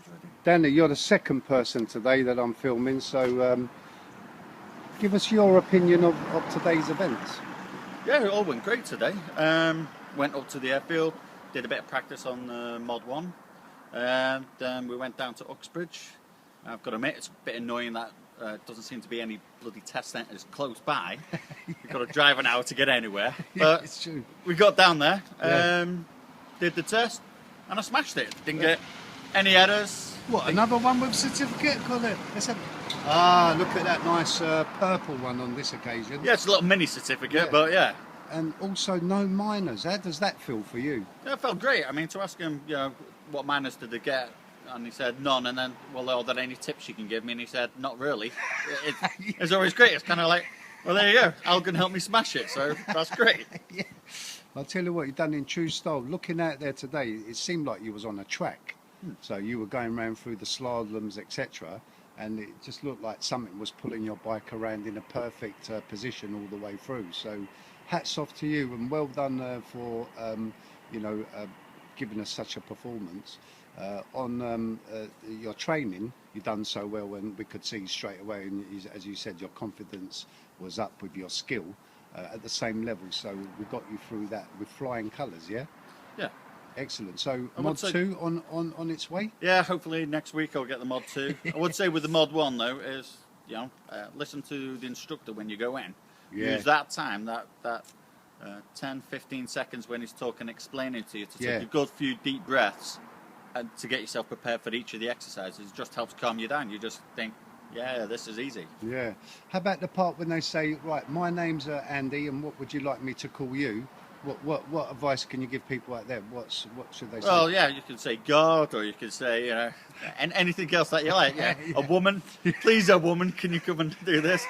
ready. Danny, you're the second person today that I'm filming, so give us your opinion of today's events. Yeah, it all went great today. Went up to the airfield, did a bit of practice on Mod 1, and then we went down to Uxbridge. I've got to admit, it's a bit annoying that doesn't seem to be any bloody test centres close by. You've got to drive an hour to get anywhere. But it's true. We got down there, Yeah. did the test, and I smashed it. Didn't get any errors. What, another one with certificate? Let's have... look at that nice purple one on this occasion. Yeah, it's a little mini certificate, Yeah. but yeah. And also no minors. How does that feel for you? Yeah, it felt great. I mean, to ask him, what minors did they get? And he said none. And then, well, are there any tips you can give me? And he said, not really. It's always great. It's kind of like, well, there you go. Algan helped me smash it, so that's great. Yeah. I'll tell you what, you've done in true style. Looking out there today, it seemed like you was on a track. So you were going around through the slaloms, etc. And it just looked like something was pulling your bike around in a perfect position all the way through. So hats off to you, and well done for giving us such a performance. On your training, you've done so well, and we could see straight away, and as you said, your confidence was up with your skill at the same level. So we got you through that with flying colours, yeah? Yeah. Excellent. So I Mod would say- 2 on its way? Yeah, hopefully next week I'll get the Mod 2. I would say with the Mod 1, though, is, listen to the instructor when you go in. Yeah. Use that time, that 10, 15 seconds when he's talking, explaining to you, to Yeah. take a good few deep breaths and to get yourself prepared for each of the exercises. It just helps calm you down. You just think, yeah, this is easy. Yeah. How about the part when they say, right, my name's Andy, and what would you like me to call you? What advice can you give people out there? What should they say? Well, yeah, you can say God, or you can say, and anything else that you like. Yeah. Yeah. A woman, please, a woman, can you come and do this?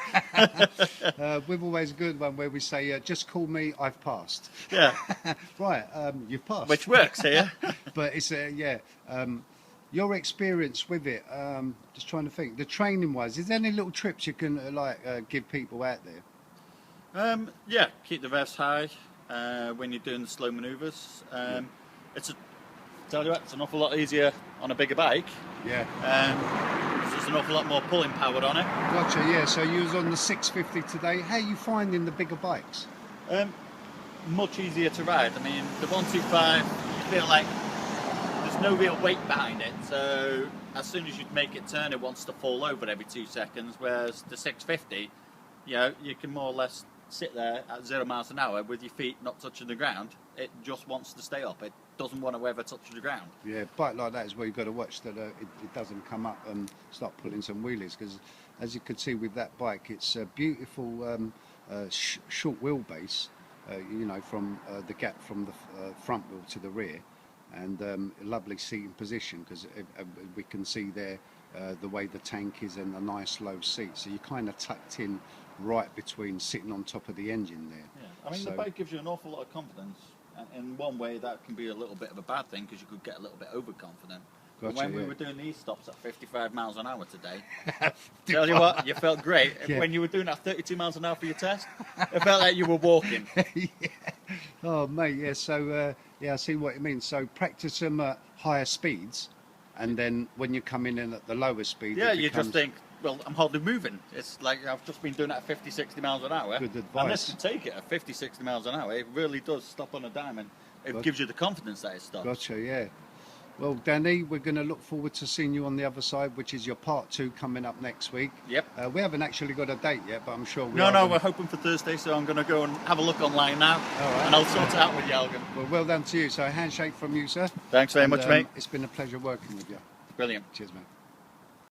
We've always a good one where we say, just call me, I've passed. Yeah, Right, you've passed. which works here. But it's, your experience with it, just trying to think, the training wise, is there any little trips you can give people out there? Yeah, keep the revs high when you're doing the slow manoeuvres. Tell you what, it's an awful lot easier on a bigger bike. Yeah. There's an awful lot more pulling power on it. Gotcha, yeah, so you was on the 650 today. How are you finding the bigger bikes? Much easier to ride. I mean, the 125, you feel like there's no real weight behind it, so as soon as you make it turn, it wants to fall over every 2 seconds, whereas the 650, you can more or less sit there at 0 miles an hour with your feet not touching the ground. It just wants to stay up. It doesn't want to ever touch the ground. Yeah, bike like that is where you've got to watch that it doesn't come up and start pulling some wheelies, because as you can see with that bike, it's a beautiful short wheelbase, from the gap from the front wheel to the rear, and a lovely seating position, because we can see there the way the tank is and a nice low seat, so you're kind of tucked in right between sitting on top of the engine there. Yeah. I mean, So- the bike gives you an awful lot of confidence. And in one way, that can be a little bit of a bad thing, because you could get a little bit overconfident. But Gotcha, when we yeah. were doing these stops at 55 miles an hour today, tell you what, you felt great. Yeah. When you were doing that 32 miles an hour for your test, it felt like you were walking. Yeah. Oh, mate, yeah, so, I see what you mean. So practice them at higher speeds, and then when you come in at the lower speed... Yeah, it you becomes- just think, well, I'm hardly moving. It's like I've just been doing that at 50, 60 miles an hour. Good And advice. this can take it at 50, 60 miles an hour. It really does stop on a dime, and it Gotcha. gives you the confidence that it stops. Gotcha, yeah. Well, Danny, we're going to look forward to seeing you on the other side, which is your part 2 coming up next week. Yep. We haven't actually got a date yet, but I'm sure we No, are no, gonna- we're hoping for Thursday, so I'm going to go and have a look online now, All right. and I'll sort it out with you, Algan. Well done to you. So a handshake from you, sir. Thanks very And, much, mate. It's been a pleasure working with you. Brilliant. Cheers, mate.